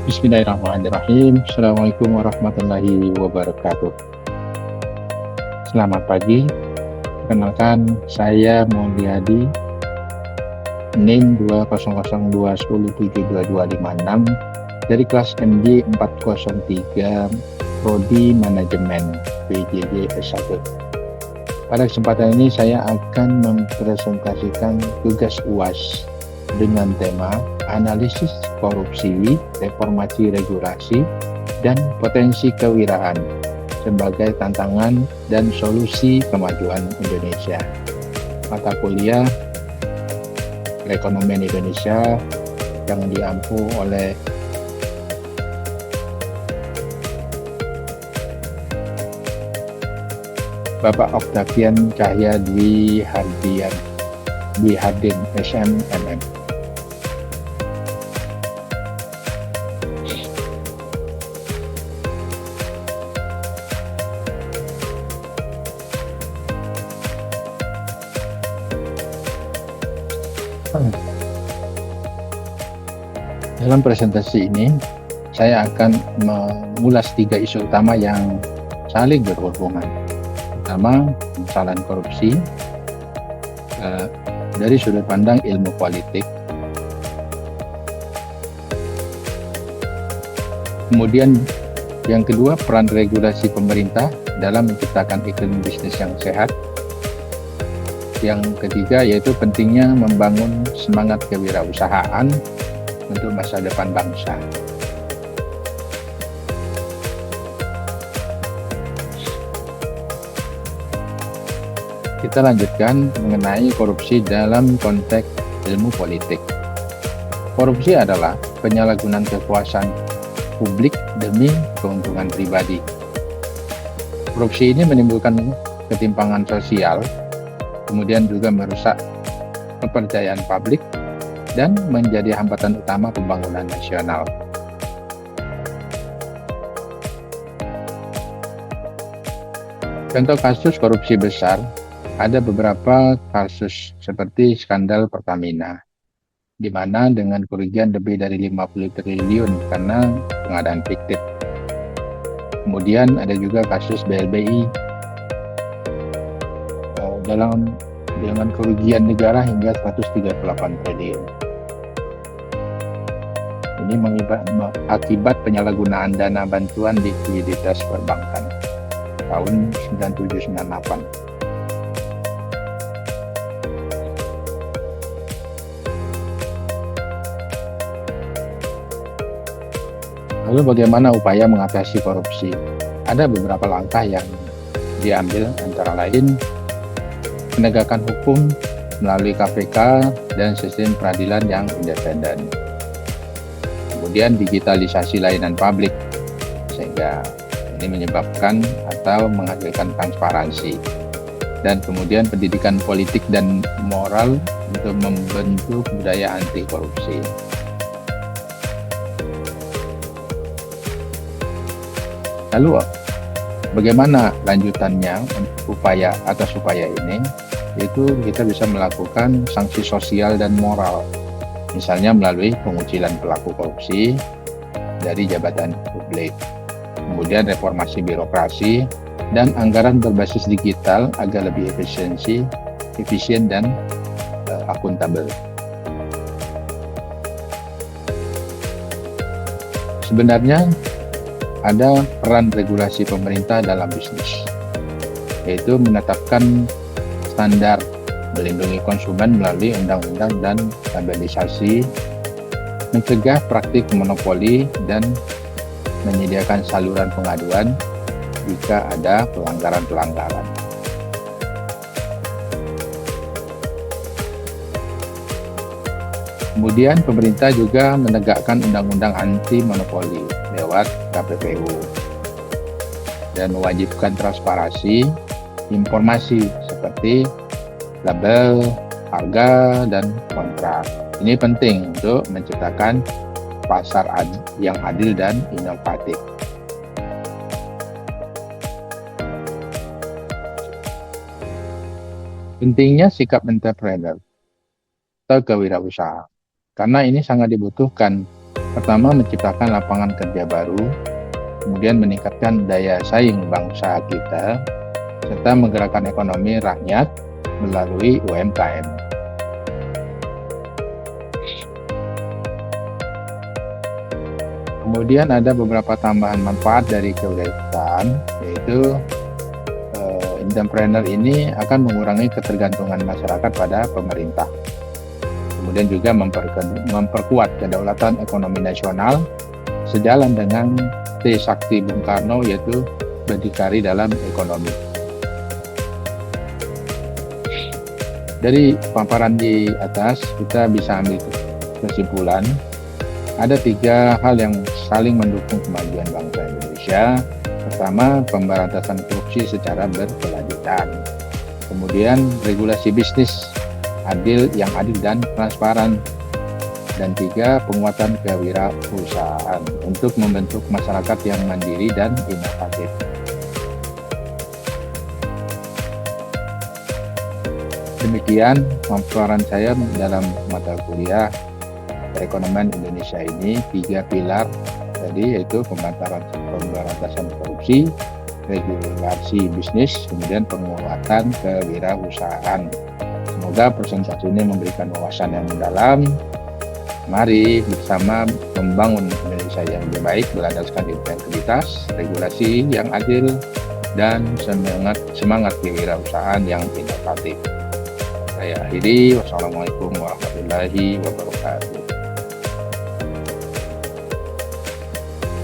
Bismillahirrahmanirrahim. Assalamualaikum warahmatullahi wabarakatuh. Selamat pagi. Perkenalkan, saya Mulyadi, NIM 20021072256 dari kelas MJ 403 Prodi Manajemen PJJ S1. Pada kesempatan ini saya akan mempresentasikan tugas UAS dengan tema analisis korupsi, reformasi regulasi, dan potensi kewirausahaan sebagai tantangan dan solusi kemajuan Indonesia. Mata kuliah Perekonomian Indonesia yang diampu oleh Bapak Octavian Cahya Dwi Hardin SMMM. Dalam presentasi ini, saya akan mengulas 3 isu utama yang saling berhubungan. Pertama, permasalahan korupsi dari sudut pandang ilmu politik. Kemudian yang kedua, peran regulasi pemerintah dalam menciptakan iklim bisnis yang sehat. Yang ketiga yaitu pentingnya membangun semangat kewirausahaan untuk masa depan bangsa. Kita lanjutkan mengenai korupsi dalam konteks ilmu politik. Korupsi adalah penyalahgunaan kekuasaan publik demi keuntungan pribadi. Korupsi ini menimbulkan ketimpangan sosial, kemudian juga merusak kepercayaan publik dan menjadi hambatan utama pembangunan nasional. Contoh kasus korupsi besar, ada beberapa kasus seperti skandal Pertamina, di mana dengan kerugian lebih dari 50 triliun karena pengadaan fiktif. Kemudian ada juga kasus BLBI dengan kerugian negara hingga 138 triliun. Ini akibat penyalahgunaan dana bantuan likuiditas perbankan tahun 9798. Lalu bagaimana upaya mengatasi korupsi? Ada beberapa langkah yang diambil, antara lain penegakan hukum melalui KPK dan sistem peradilan yang independen. Kemudian digitalisasi layanan publik, sehingga ini menyebabkan atau menghasilkan transparansi. Dan kemudian pendidikan politik dan moral untuk membentuk budaya anti korupsi. Lalu bagaimana lanjutannya upaya atas upaya ini? Yaitu kita bisa melakukan sanksi sosial dan moral, misalnya melalui pengucilan pelaku korupsi dari jabatan publik. Kemudian reformasi birokrasi dan anggaran berbasis digital agar lebih efisien dan akuntabel. Sebenarnya ada peran regulasi pemerintah dalam bisnis, yaitu menetapkan standar melindungi konsumen melalui undang-undang dan stabilisasi, mencegah praktik monopoli, dan menyediakan saluran pengaduan jika ada pelanggaran-pelanggaran. Kemudian pemerintah juga menegakkan undang-undang anti monopoli lewat KPPU dan mewajibkan transparansi informasi seperti label, harga, dan kontrak. Ini penting untuk menciptakan pasar yang adil dan inovatif. Pentingnya sikap entrepreneur atau kewirausahaan, karena ini sangat dibutuhkan Pertama, menciptakan lapangan kerja baru, kemudian meningkatkan daya saing bangsa kita, serta menggerakkan ekonomi rakyat melalui UMKM. Kemudian ada beberapa tambahan manfaat dari kewirausahaan, yaitu entrepreneur ini akan mengurangi ketergantungan masyarakat pada pemerintah. Kemudian juga memperkuat kedaulatan ekonomi nasional sejalan dengan Trisakti Bung Karno, yaitu berdikari dalam ekonomi. Dari paparan di atas kita bisa ambil kesimpulan ada 3 hal yang saling mendukung kemajuan bangsa Indonesia. Pertama, pemberantasan korupsi secara berkelanjutan. Kemudian, regulasi bisnis yang adil dan transparan. Dan 3, penguatan kewirausahaan untuk membentuk masyarakat yang mandiri dan inovatif. Demikian paparan saya dalam mata kuliah perekonomian Indonesia ini, 3 pilar tadi, yaitu pemberantasan korupsi, regulasi bisnis, kemudian penguatan kewirausahaan. Semoga presentasi ini memberikan wawasan yang mendalam. Mari bersama membangun Indonesia yang lebih baik berlandaskan integritas, regulasi yang adil, dan semangat kewirausahaan yang inovatif. Saya akhiri, wassalamualaikum warahmatullahi wabarakatuh.